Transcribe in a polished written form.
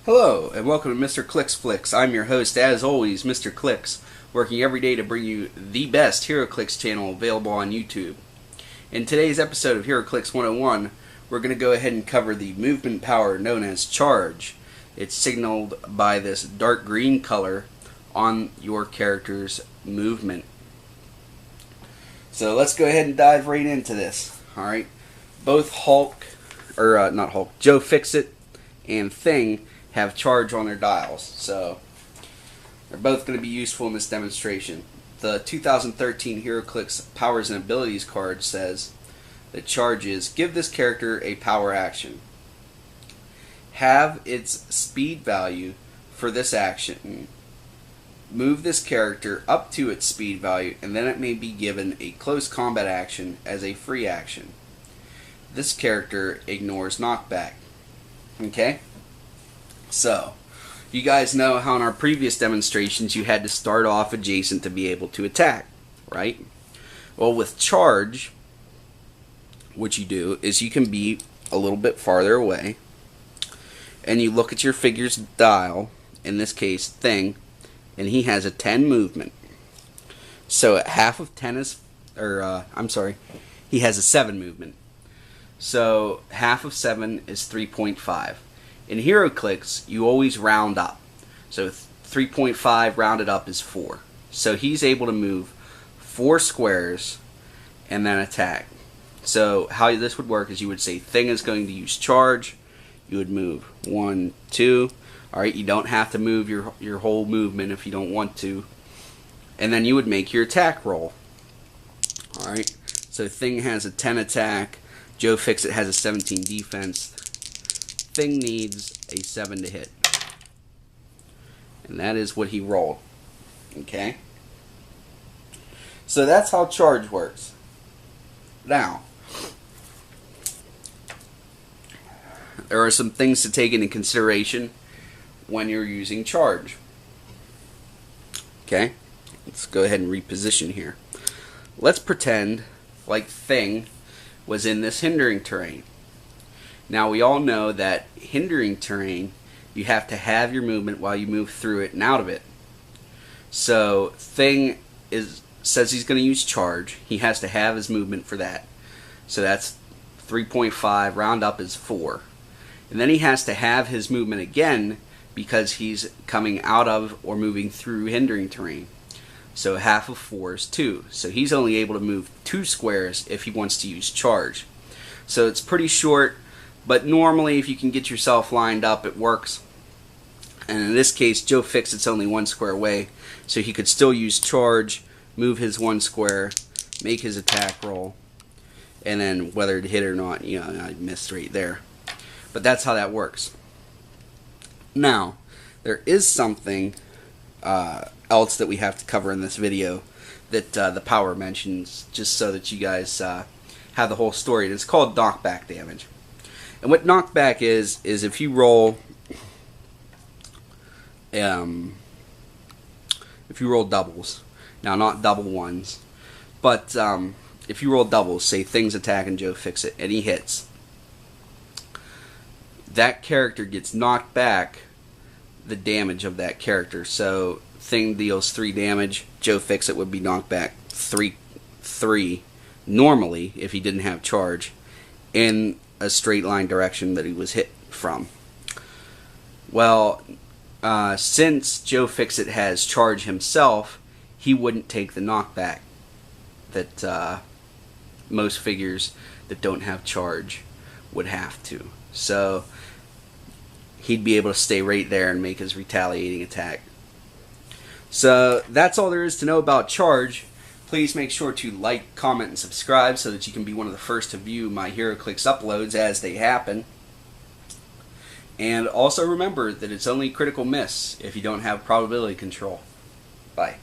Hello, and welcome to Mr. Clix Flix. I'm your host, as always, Mr. Clix, working every day to bring you the best Heroclix channel available on YouTube. In today's episode of Heroclix 101, we're going to go ahead and cover the movement power known as charge. It's signaled by this dark green color on your character's movement. So let's go ahead and dive right into this. Alright, both Joe Fixit and Thing have charge on their dials, so they're both going to be useful in this demonstration. The 2013 Heroclix Powers and Abilities card says that charge is: give this character a power action. Have its speed value for this action. Move this character up to its speed value, and then it may be given a close combat action as a free action. This character ignores knockback. Okay? So, you guys know how in our previous demonstrations you had to start off adjacent to be able to attack, right? Well, with charge, what you do is you can be a little bit farther away, and you look at your figure's dial, in this case, Thing, and he has a 10 movement. So half of 10 is, he has a 7 movement. So half of 7 is 3.5. In Heroclix, you always round up. So 3.5 rounded up is 4. So he's able to move 4 squares and then attack. So how this would work is you would say Thing is going to use charge. You would move 1, 2. Alright, you don't have to move your whole movement if you don't want to. And then you would make your attack roll. Alright, so Thing has a 10 attack. Joe Fixit has a 17 defense. Thing needs a 7 to hit. And that is what he rolled. Okay? So that's how charge works. Now, there are some things to take into consideration when you're using charge. Okay? Let's go ahead and reposition here. Let's pretend like Thing was in this hindering terrain. Now, we all know that hindering terrain, you have to have your movement while you move through it and out of it. So Thing says he's going to use charge. He has to have his movement for that. So that's 3.5, round up is 4. And then he has to have his movement again because he's coming out of or moving through hindering terrain. So half of 4 is 2. So he's only able to move 2 squares if he wants to use charge. So it's pretty short, but normally if you can get yourself lined up, it works. And in this case, Joe Fixit's only 1 square away, so he could still use charge, move his 1 square, make his attack roll, and then whether to hit or not, I missed right there. But that's how that works. Now, there is something else that we have to cover in this video that the power mentions, just so that you guys have the whole story. It's called knockback damage. And what knockback is if you roll doubles. Now, not double ones, but if you roll doubles, say Thing's attacking Joe Fixit and he hits, that character gets knocked back the damage of that character. So Thing deals 3 damage, Joe Fixit would be knocked back 3 normally if he didn't have charge in a straight line direction that he was hit from. Well, since Joe Fixit has charge himself, he wouldn't take the knockback that most figures that don't have charge would have to. So he'd be able to stay right there and make his retaliating attack. So that's all there is to know about charge. Please make sure to like, comment, and subscribe so that you can be one of the first to view my Heroclix uploads as they happen. And also remember that it's only critical miss if you don't have probability control. Bye.